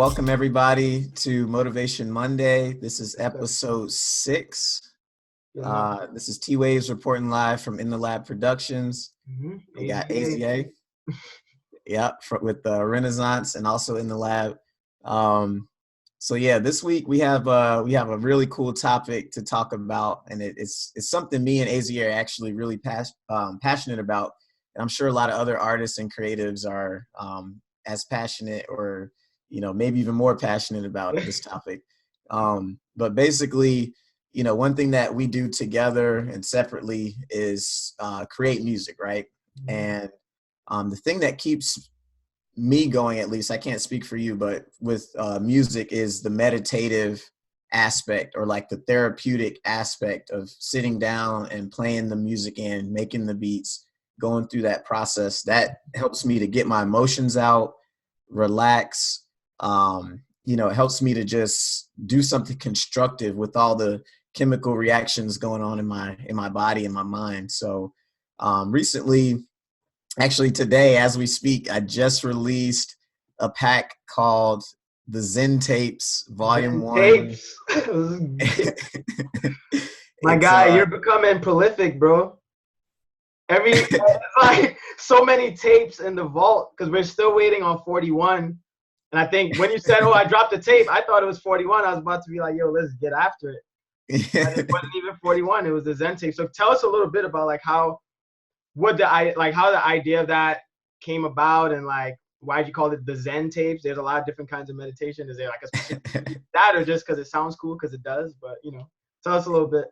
welcome everybody to Motivation Monday. This is episode 6. This is T.wav's reporting live from In the Lab Productions. We got AZA, with Renaissance and also In the Lab. So this week we have a really cool topic to talk about, and it's something me and AZA are actually really passionate about. And I'm sure a lot of other artists and creatives are as passionate, or maybe even more passionate about this topic. But basically, one thing that we do together and separately is create music, right? And the thing that keeps me going, at least I can't speak for you, but with music, is the meditative aspect, or like the therapeutic aspect of sitting down and playing the music and making the beats, going through that process. That helps me to get my emotions out, relax. It helps me to just do something constructive with all the chemical reactions going on in my body and my mind. So recently, actually today as we speak, I just released a pack called the ZEN Tapes Volume 1. My guy, you're becoming prolific, bro. Like so many tapes in the vault, because we're still waiting on 41. And I think when you said, I dropped the tape, I thought it was 41. I was about to be like, yo, let's get after it. And it wasn't even 41. It was the ZEN tape. So tell us a little bit about how the idea of that came about, and like why'd you call it the ZEN tapes? There's a lot of different kinds of meditation. Is there like a specific that, or just because it sounds cool? Because it does. But tell us a little bit.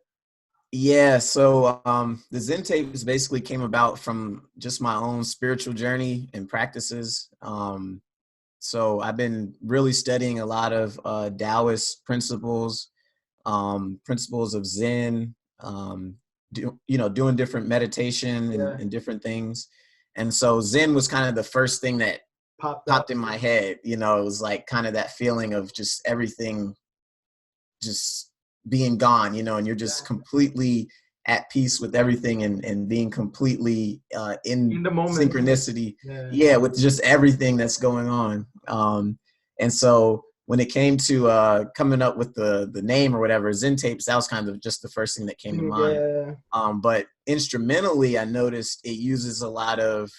Yeah, so the ZEN tapes basically came about from just my own spiritual journey and practices. So I've been really studying a lot of Taoist principles, principles of Zen, doing different meditation and different things. And so Zen was kind of the first thing that popped in my head. It was like kind of that feeling of just everything just being gone, and you're just completely at peace with everything, and being completely in the moment, synchronicity, with just everything that's going on. And so when it came to coming up with the name or whatever, ZEN Tapes, that was kind of just the first thing that came to mind. But instrumentally, I noticed it uses a lot of,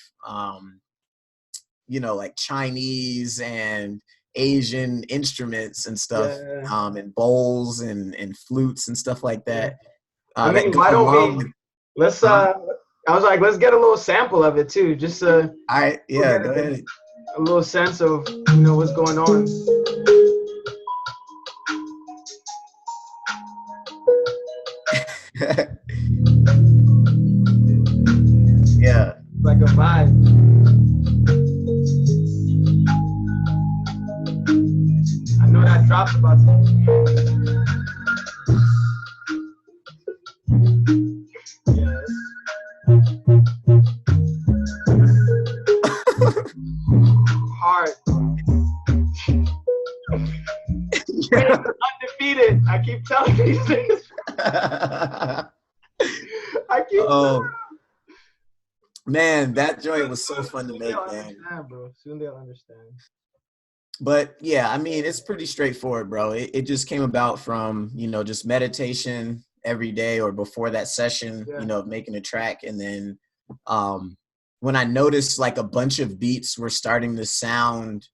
like Chinese and Asian instruments and stuff, and bowls and flutes and stuff like that. I mean, why don't we? Let's. I was like, let's get a little sample of it too, just all right, go ahead. A little sense of what's going on. Yeah, like a vibe. I know that drops about hard. Undefeated. I keep telling these things. Man, that joint was so fun to make, man. Bro. Soon they'll understand. But yeah, I mean, it's pretty straightforward, bro. It just came about from, just meditation every day or before that session, making a track. And then when I noticed like a bunch of beats were starting to sound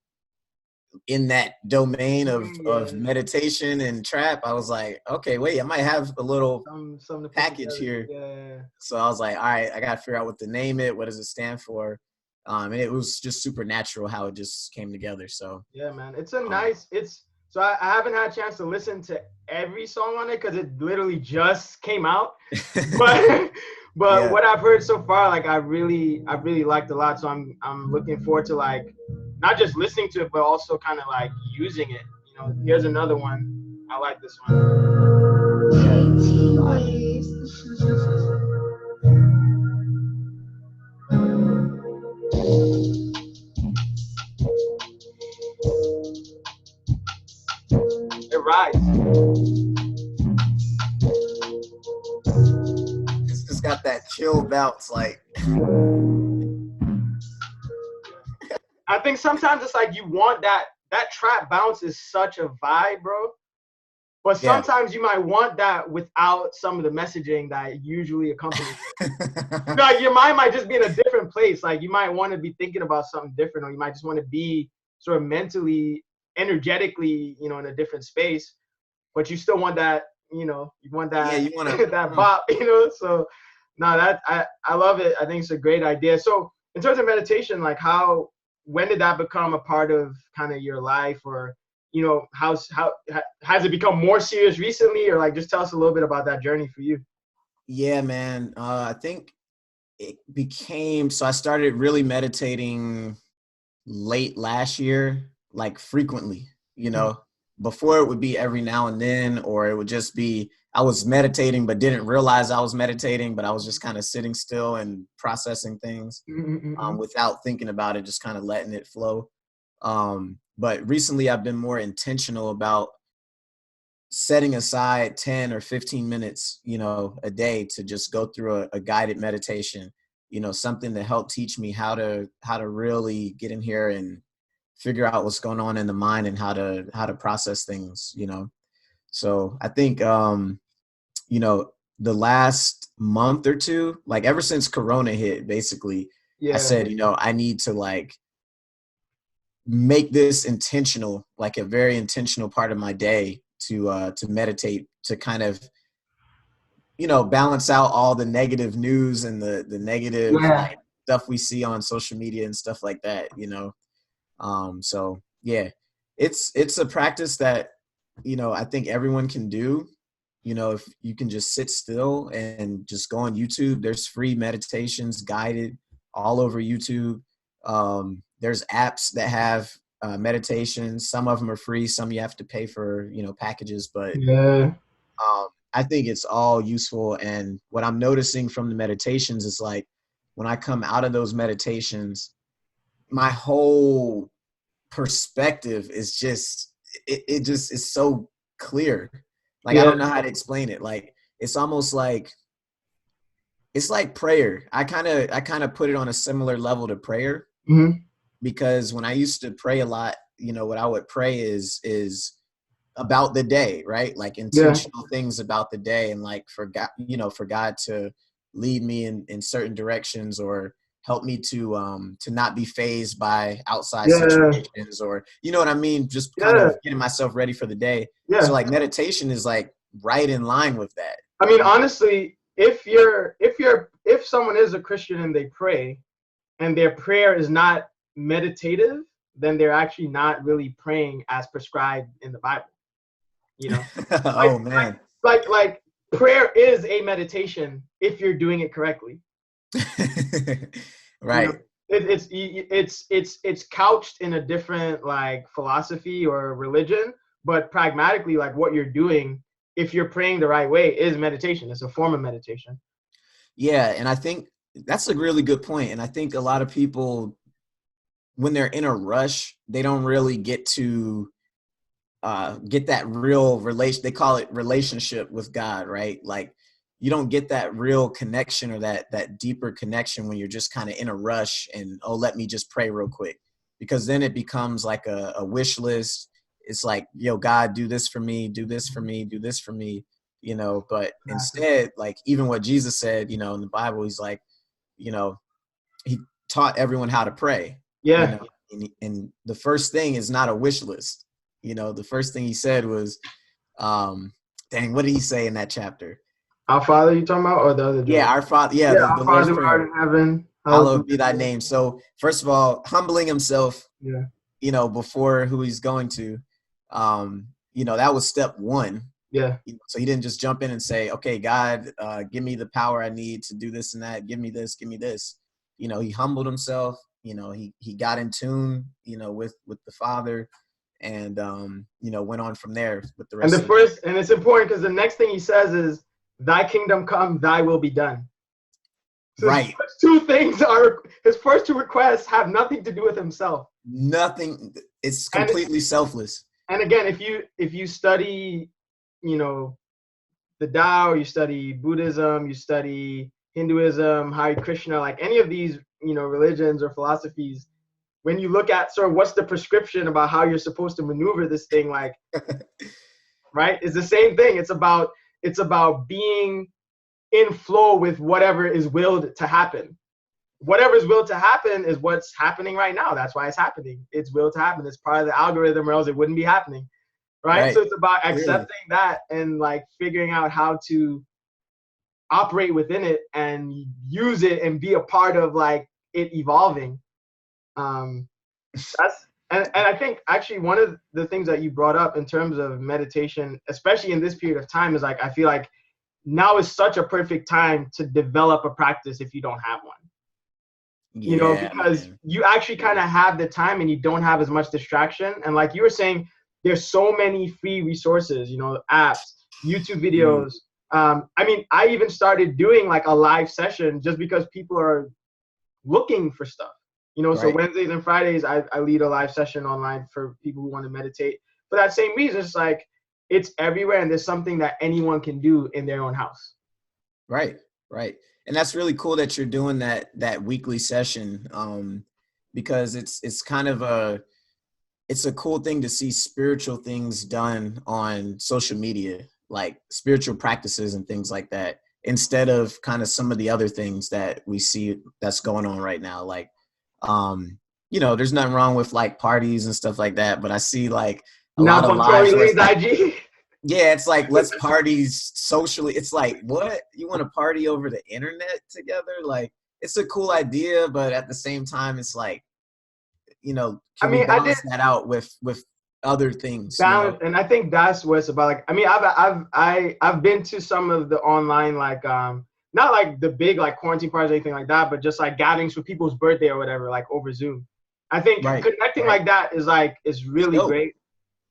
in that domain of meditation and trap, I was like, okay, wait, I might have a little package here. So I was like, all right, I got to figure out what to name it. What does it stand for? And it was just super natural how it just came together. So yeah, man, it's a nice. So I haven't had a chance to listen to every song on it because it literally just came out. But what I've heard so far, like I really liked a lot. So I'm looking forward to like not just listening to it, but also kind of like using it. Here's another one. I like this one. It rides. It's just got that chill bounce, like. I think sometimes it's like you want that that trap bounce is such a vibe, bro. But sometimes you might want that without some of the messaging that usually accompanies it. Like your mind might just be in a different place. Like you might want to be thinking about something different, or you might just want to be sort of mentally, energetically, you know, in a different space. But you still want that, you know, you want that, you want to that bop, you know. So, no, that I love it. I think it's a great idea. So, in terms of meditation, like when did that become a part of kind of your life, or you know, how has it become more serious recently, or like just tell us a little bit about that journey for you? Yeah, man. I think it became, so I started really meditating late last year, like frequently, you know. Before it would be every now and then, or it would just be, I was meditating, but didn't realize I was meditating, but I was just kind of sitting still and processing things without thinking about it, just kind of letting it flow. But recently I've been more intentional about setting aside 10 or 15 minutes, you know, a day to just go through a guided meditation, you know, something to help teach me how to really get in here and figure out what's going on in the mind and how to process things, you know. So I think, you know, the last month or two, like ever since Corona hit, basically, I said, you know, I need to like make this intentional, like a very intentional part of my day to meditate, to kind of, you know, balance out all the negative news and the negative like stuff we see on social media and stuff like that, you know. So yeah, it's a practice that, you know, I think everyone can do. You know, if you can just sit still and just go on YouTube, there's free meditations guided all over YouTube. There's apps that have meditations. Some of them are free, some you have to pay for, you know, packages, but I think it's all useful. And what I'm noticing from the meditations is like, when I come out of those meditations, my whole perspective is just, it just is so clear. Like, I don't know how to explain it. Like, it's almost like, it's like prayer. I kind of put it on a similar level to prayer, because when I used to pray a lot, you know, what I would pray is about the day, right? Like intentional things about the day, and like for God, you know, for God to lead me in certain directions, or help me to not be fazed by outside situations, or, you know what I mean? Just kind of getting myself ready for the day. So like meditation is like right in line with that. I mean, honestly, if someone is a Christian and they pray and their prayer is not meditative, then they're actually not really praying as prescribed in the Bible. You know? Oh man. Like prayer is a meditation if you're doing it correctly. Right. You know, it's couched in a different like philosophy or religion, but pragmatically, like what you're doing, if you're praying the right way, is meditation. It's a form of meditation. Yeah, and I think that's a really good point. And I think a lot of people, when they're in a rush, they don't really get to get that real relation. They call it relationship with God, right? Like, you don't get that real connection, or that deeper connection, when you're just kind of in a rush and, oh, let me just pray real quick, because then it becomes like a wish list. It's like, yo, God, do this for me, do this for me, do this for me, you know. But instead, like even what Jesus said, you know, in the Bible, he's like, you know, he taught everyone how to pray. You know? And the first thing is not a wish list. You know, the first thing he said was, dang, what did he say in that chapter? Our Father, you talking about, or the other? Yeah, our Father. Yeah, the the Father Lord's Prayer. who art in heaven, Hallowed be thy name. So first of all, humbling himself, you know, before who he's going to, you know, that was step one. So he didn't just jump in and say, okay, God, give me the power I need to do this and that. Give me this, give me this. You know, he humbled himself. You know, he got in tune, you know, with the Father, and, you know, went on from there with the rest of it. And it's important because the next thing he says is, thy kingdom come, thy will be done. So right. His first two things are, his first two requests have nothing to do with himself. Nothing. It's completely selfless. And again, if you study, you know, the Tao, you study Buddhism, you study Hinduism, Hare Krishna, like any of these, you know, religions or philosophies, when you look at sort of what's the prescription about how you're supposed to maneuver this thing, like, right? It's the same thing. It's about being in flow with whatever is willed to happen. Whatever is willed to happen is what's happening right now. That's why it's happening. It's willed to happen. It's part of the algorithm, or else it wouldn't be happening. Right? So it's about accepting that and like figuring out how to operate within it and use it and be a part of like it evolving. And I think actually one of the things that you brought up in terms of meditation, especially in this period of time, is like, I feel like now is such a perfect time to develop a practice if you don't have one. You know, because you actually kind of have the time and you don't have as much distraction. And like you were saying, there's so many free resources, you know, apps, YouTube videos. I mean, I even started doing like a live session just because people are looking for stuff, you know. So Wednesdays and Fridays, I lead a live session online for people who want to meditate. For that same reason, it's like, it's everywhere and there's something that anyone can do in their own house. Right. And that's really cool that you're doing that weekly session, because it's kind of it's a cool thing to see spiritual things done on social media, like spiritual practices and things like that, instead of kind of some of the other things that we see that's going on right now. Like, you know, there's nothing wrong with like parties and stuff like that, but I see like a lot of lives where it's like, IG. yeah, it's like, let's party socially. It's like, what? You want to party over the internet together? Like, it's a cool idea, but at the same time, it's like, you know, can we balance that out with other things? You know? And I think that's what it's about. Like, I mean, I've been to some of the online, like, not like the big like quarantine parties or anything like that, but just like gatherings for people's birthday or whatever, like over Zoom. I think connecting like that is really great.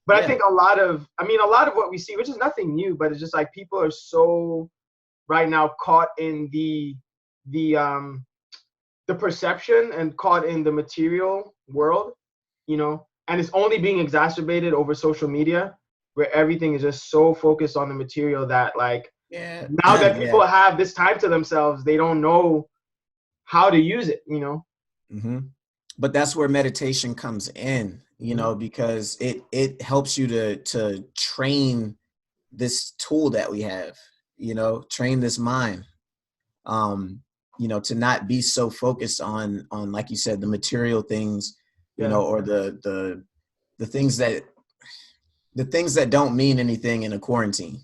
But I think a lot of what we see, which is nothing new, but it's just like people are so right now caught in the perception and caught in the material world, you know, and it's only being exacerbated over social media, where everything is just so focused on the material that like, now that people have this time to themselves, they don't know how to use it, you know? But that's where meditation comes in, you know, because it helps you to train this tool that we have, you know, train this mind, you know, to not be so focused on, like you said, the material things, you know, or the things that don't mean anything in a quarantine.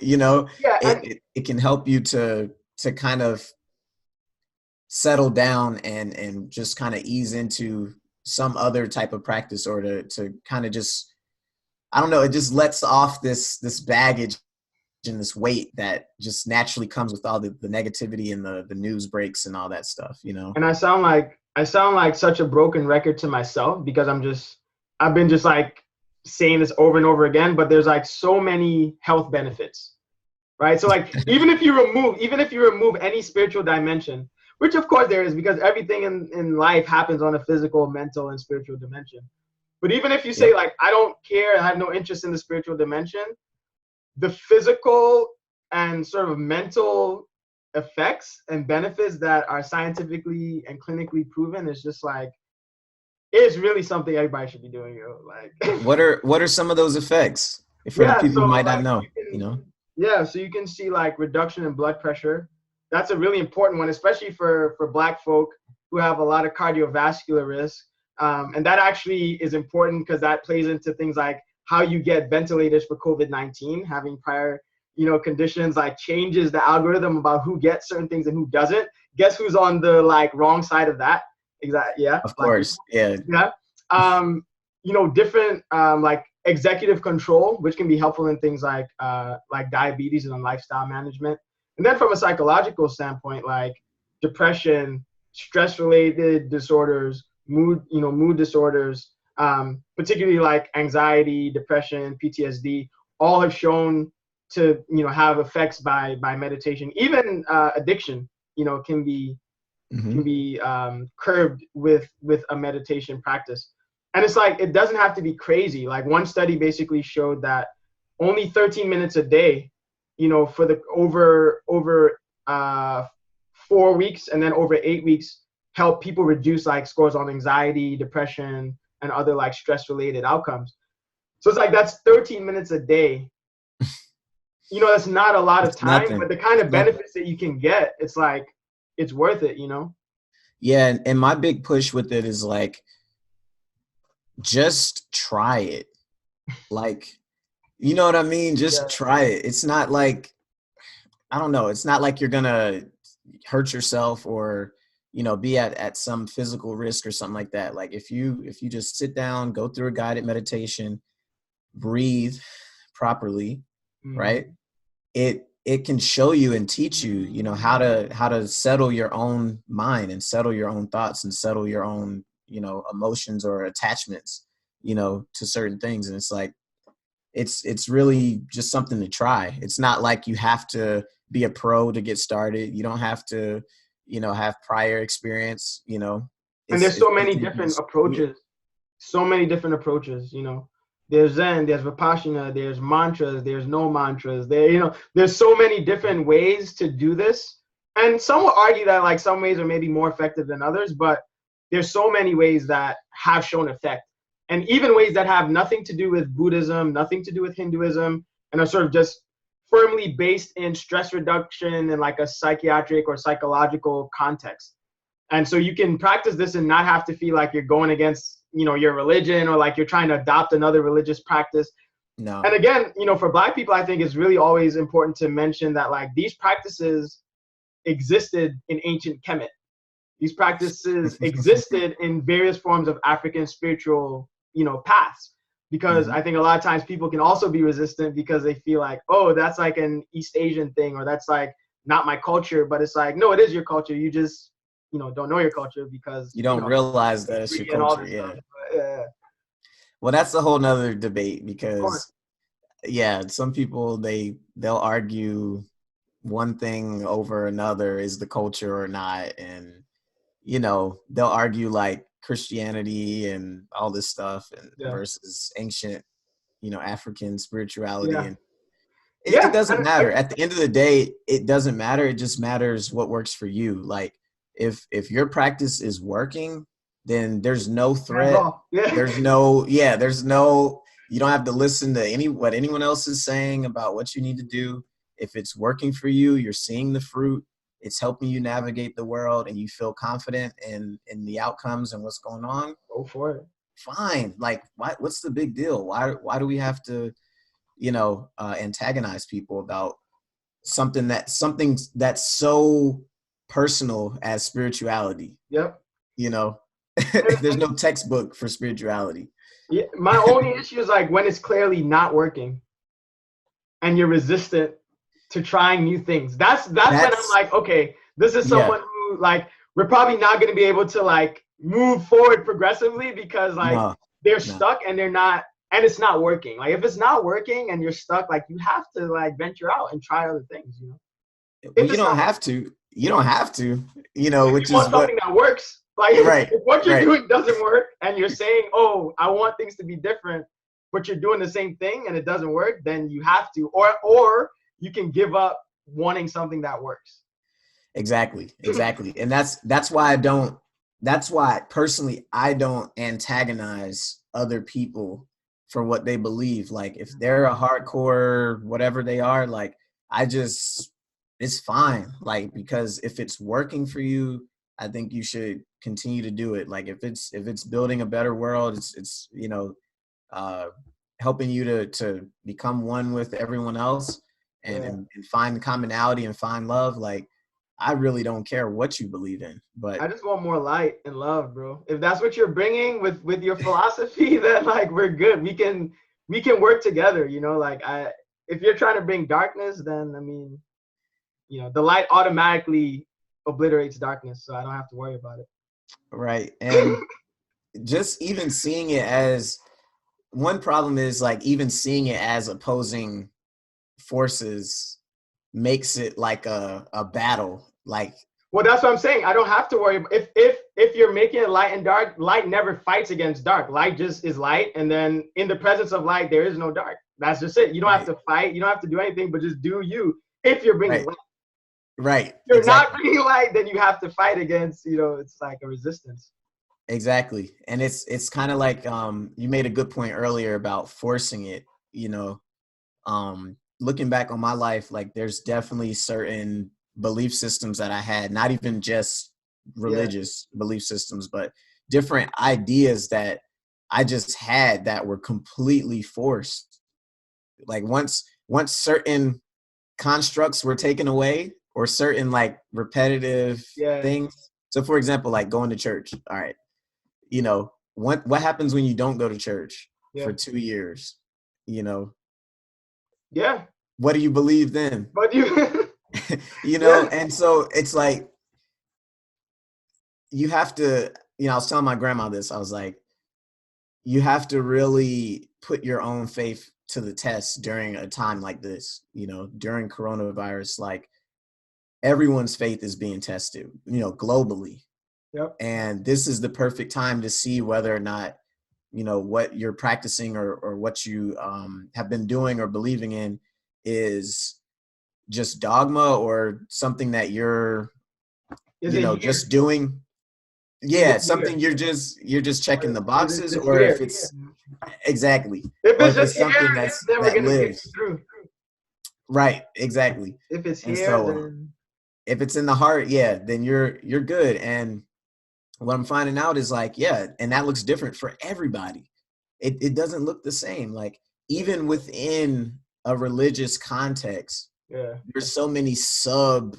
You know, it can help you to kind of settle down and just kind of ease into some other type of practice, or to kind of just, I don't know, it just lets off this baggage and this weight that just naturally comes with all the negativity and the news breaks and all that stuff, you know. And I sound like such a broken record to myself, because I've been just like saying this over and over again, but there's like so many health benefits, right? So like, even if you remove any spiritual dimension, which of course there is, because everything in life happens on a physical, mental, and spiritual dimension. But even if you say like, I don't care, I have no interest in the spiritual dimension, the physical and sort of mental effects and benefits that are scientifically and clinically proven is just like, it's really something everybody should be doing, you know? Like, what are some of those effects for the people who might not know, you know? Yeah, so you can see like reduction in blood pressure. That's a really important one, especially for Black folk who have a lot of cardiovascular risk. And that actually is important because that plays into things like how you get ventilators for COVID-19. Having prior, you know, conditions like changes the algorithm about who gets certain things and who doesn't. Guess who's on the like wrong side of that? Exactly. Yeah. Of course. Yeah. You know, different like executive control, which can be helpful in things like diabetes and lifestyle management. And then from a psychological standpoint, like depression, stress-related disorders, mood disorders, particularly like anxiety, depression, PTSD, all have shown to, you know, have effects by meditation. Even addiction, you know, can be curbed with a meditation practice. And it's like, it doesn't have to be crazy. Like one study basically showed that only 13 minutes a day, you know, for the over 4 weeks and then over 8 weeks help people reduce like scores on anxiety, depression, and other like stress related outcomes. So it's like that's 13 minutes a day. You know, that's not a lot of time, nothing. but the kind of It's nothing. benefits that you can get, it's like, it's worth it, you know? Yeah, and my big push with it is like, just try it. Like, you know what I mean? Just try it. It's not like, I don't know, it's not like you're gonna hurt yourself or, you know, be at some physical risk or something like that. Like if you just sit down, go through a guided meditation, breathe properly, right? It can show you and teach you, you know, how to settle your own mind and settle your own thoughts and settle your own, you know, emotions or attachments, you know, to certain things. And it's like, it's really just something to try. It's not like you have to be a pro to get started. You don't have to, you know, have prior experience, you know. And there's so many different approaches. So many different approaches, you know. There's Zen, there's Vipassana, there's mantras, there's no mantras. There, you know, there's so many different ways to do this. And some will argue that like some ways are maybe more effective than others, but there's so many ways that have shown effect. And even ways that have nothing to do with Buddhism, nothing to do with Hinduism, and are sort of just firmly based in stress reduction and like a psychiatric or psychological context. And so you can practice this and not have to feel like you're going against, you know, your religion or like you're trying to adopt another religious practice. No. And again, you know, for Black people, I think it's really always important to mention that like these practices existed in ancient Kemet. These practices existed in various forms of African spiritual, you know, paths. Because I think a lot of times people can also be resistant because they feel like, oh, that's like an East Asian thing, or that's like not my culture. But it's like, no, it is your culture. You just, you know, don't know your culture because you don't realize that it's your culture. Yeah. Well, that's a whole nother debate because, yeah, some people they'll argue one thing over another is the culture or not, and you know they'll argue like Christianity and all this stuff and versus ancient, you know, African spirituality, and it doesn't matter. At the end of the day, it doesn't matter. It just matters what works for you. Like if your practice is working, then there's no threat. There's no, you don't have to listen to what anyone else is saying about what you need to do. If it's working for you, you're seeing the fruit, it's helping you navigate the world, and you feel confident in the outcomes and what's going on, go for it. Fine. Like, what's the big deal? Why do we have to, you know, antagonize people about something that's so personal as spirituality? Yep. You know, there's no textbook for spirituality. Yeah, my only issue is like when it's clearly not working and you're resistant to trying new things. That's when I'm like, okay, this is someone who like, we're probably not going to be able to like move forward progressively because like they're stuck and they're not, and it's not working. Like if it's not working and you're stuck, like you have to like venture out and try other things, you know? Well, you don't have to, you know, which is something that works. Like if what you're doing doesn't work and you're saying, oh, I want things to be different, but you're doing the same thing and it doesn't work, then you have to, or you can give up wanting something that works. Exactly. And that's why personally, I don't antagonize other people for what they believe. Like if they're a hardcore, whatever they are, like it's fine. Like, because if it's working for you, I think you should continue to do it. Like if it's building a better world, it's you know, helping you to become one with everyone else and find commonality and find love. Like, I really don't care what you believe in, but I just want more light and love, bro. If that's what you're bringing with your philosophy, then like we're good. We can work together, you know. Like if you're trying to bring darkness, then I mean, you know, the light automatically obliterates darkness, so I don't have to worry about it. Right. And just even seeing it as one problem is like even seeing it as opposing forces makes it like a battle. Like, well, that's what I'm saying. I don't have to worry. If you're making it light and dark, light never fights against dark. Light just is light, and then in the presence of light, there is no dark. That's just it. You don't have to fight. You don't have to do anything, but just do you. If you're bringing light. Right. If you're Exactly. not bringing light, then you have to fight against, it's like a resistance. Exactly. And it's kind of like, you made a good point earlier about forcing it, looking back on my life, like there's definitely certain belief systems that I had, not even just religious belief systems, but different ideas that I just had that were completely forced. Like once certain constructs were taken away, or certain like repetitive things. So for example, like going to church. All right. What happens when you don't go to church for 2 years? Yeah. What do you believe then? But And so it's like, you have to, I was telling my grandma this, I was like, you have to really put your own faith to the test during a time like this, during coronavirus. Like, everyone's faith is being tested, globally. Yep. And this is the perfect time to see whether or not, what you're practicing or what you have been doing or believing in is just dogma, or something that you're, just doing. Yeah, something you're just checking the boxes, or if it's exactly, if or it's if it's just something here, it's never gonna get through. Right, exactly. If it's And here, so, then if it's in the heart, then you're good. And what I'm finding out is like, and that looks different for everybody. It doesn't look the same. Like, even within a religious context, there's so many sub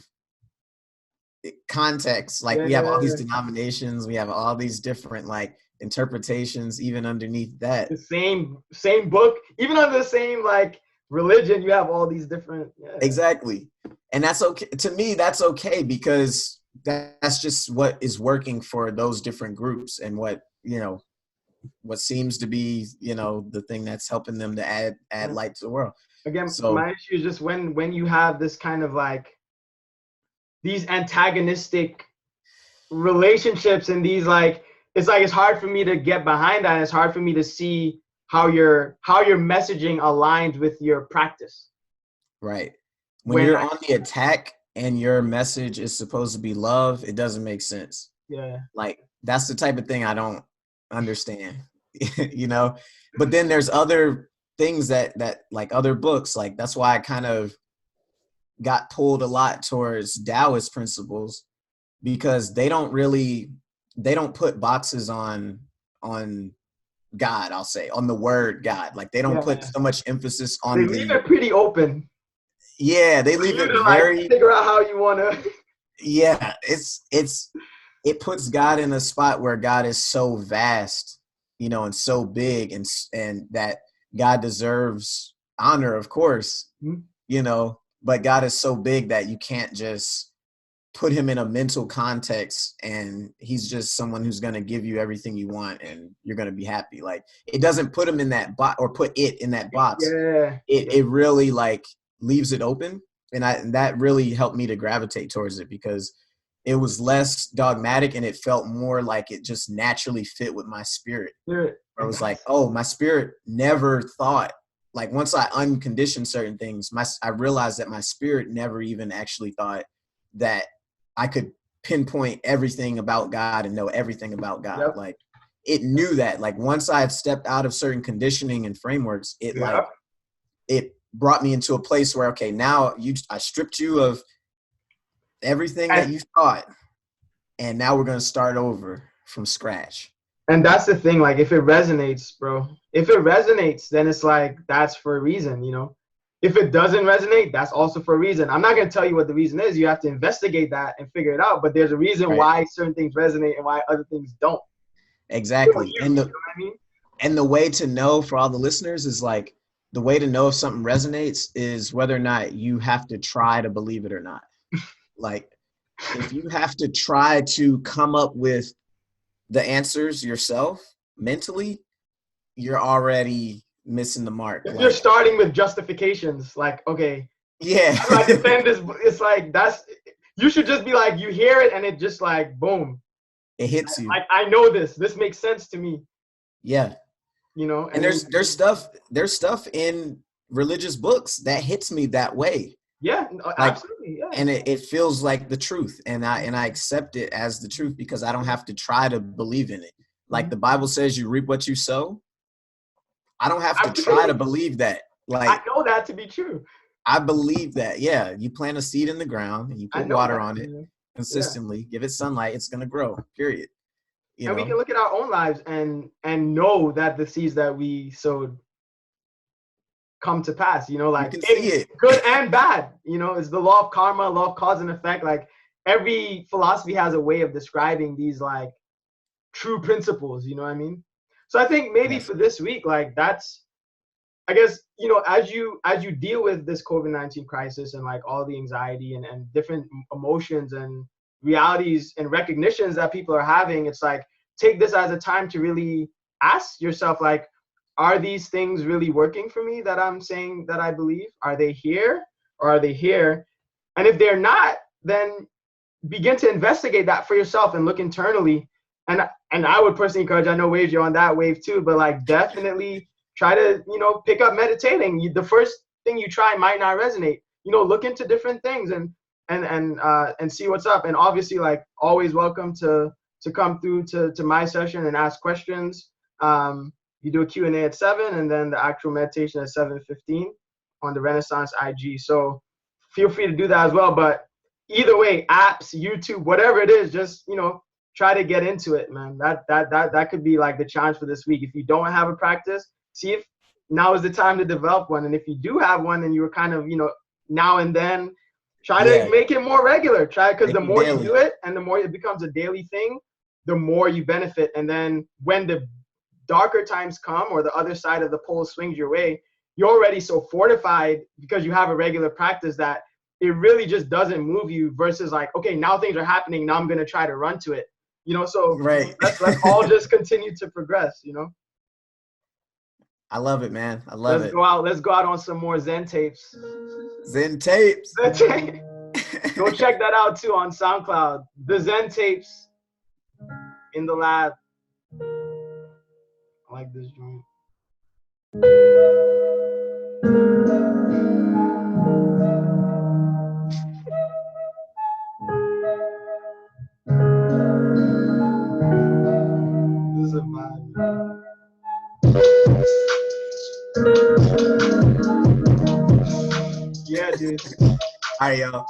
contexts. Like, we have all these denominations, we have all these different like interpretations even underneath that. The same book, even under the same like religion, you have all these different. Exactly. And that's okay. To me, that's okay, because that's just what is working for those different groups, and what seems to be, the thing that's helping them to add light to the world. Again, so my issue is just when you have this kind of like these antagonistic relationships, and these like, it's hard for me to get behind that. It's hard for me to see how your messaging aligns with your practice. Right. When you're on the attack and your message is supposed to be love, it doesn't make sense. Yeah. Like, that's the type of thing I don't understand. But then there's other things that like other books, like that's why I kind of got pulled a lot towards Taoist principles, because they don't put boxes on God, I'll say, on the word God. Like, they don't put so much emphasis on they leave it pretty open. Yeah, they leave it very, like, figure out how you want to. Yeah, it puts God in a spot where God is so vast, and so big, and that God deserves honor, of course, but God is so big that you can't just put him in a mental context and he's just someone who's going to give you everything you want and you're going to be happy. Like, it doesn't put him in that box, or put it in that box. It really like leaves it open. And that really helped me to gravitate towards it, because it was less dogmatic and it felt more like it just naturally fit with my spirit. Where it was like, oh, my spirit never thought, like, once I unconditioned certain things, I realized that my spirit never even actually thought that I could pinpoint everything about God and know everything about God. Yep. Like, it knew that, like, once I had stepped out of certain conditioning and frameworks, it brought me into a place where, okay, now I stripped you of everything that you thought, and now we're going to start over from scratch. And that's the thing, like, if it resonates, bro, then it's like, that's for a reason, If it doesn't resonate, that's also for a reason. I'm not going to tell you what the reason is. You have to investigate that and figure it out. But there's a reason why certain things resonate and why other things don't. Exactly. And the way to know, for all the listeners, is like, the way to know if something resonates is whether or not you have to try to believe it or not. Like, if you have to try to come up with the answers yourself mentally, you're already missing the mark. If you're starting with justifications, like, okay, how do I defend this? It's like, you should just be like, you hear it and it just like, boom. It hits you. Like, I know this makes sense to me. Yeah. And there's stuff in religious books that hits me that way. Yeah, absolutely. Yeah. And it feels like the truth, and I accept it as the truth because I don't have to try to believe in it. Like the Bible says, you reap what you sow. I don't have to try to believe that. Like, I know that to be true. I believe that. Yeah, you plant a seed in the ground and you put water on it consistently, give it sunlight, it's gonna grow. Period. And we can look at our own lives and know that the seeds that we sowed come to pass, like you can see it. Good and bad, it's the law of karma, law of cause and effect. Like every philosophy has a way of describing these like true principles, you know what I mean? So I think maybe for this week, like that's, I guess, as you deal with this COVID-19 crisis and like all the anxiety and different emotions and realities and recognitions that people are having, it's like, take this as a time to really ask yourself, like, are these things really working for me that I'm saying that I believe? Are they here or are they here? And if they're not, then begin to investigate that for yourself and look internally. And I would personally encourage, I know Wave, you're on that wave too, but like definitely try to, pick up meditating. The first thing you try might not resonate. Look into different things and see what's up. And obviously, like always welcome to come through to my session and ask questions. You do a Q&A at 7 and then the actual meditation at 7:15 on the Renaissance IG. So feel free to do that as well. But either way, apps, YouTube, whatever it is, just, try to get into it, man. That could be like the challenge for this week. If you don't have a practice, see if now is the time to develop one. And if you do have one and you were kind of, now and then, try to make it more regular. Because the more you do it and the more it becomes a daily thing, the more you benefit. And then when the darker times come or the other side of the pole swings your way, you're already so fortified because you have a regular practice that it really just doesn't move you versus like, okay, now things are happening. Now I'm going to try to run to it. So let's all just continue to progress, I love it, man. I love it. Let's go out on some more Zen tapes. Zen tapes. Go check that out too on SoundCloud. The Zen tapes in the lab. I like this joint. This is a vibe. Yeah, dude. All right, y'all.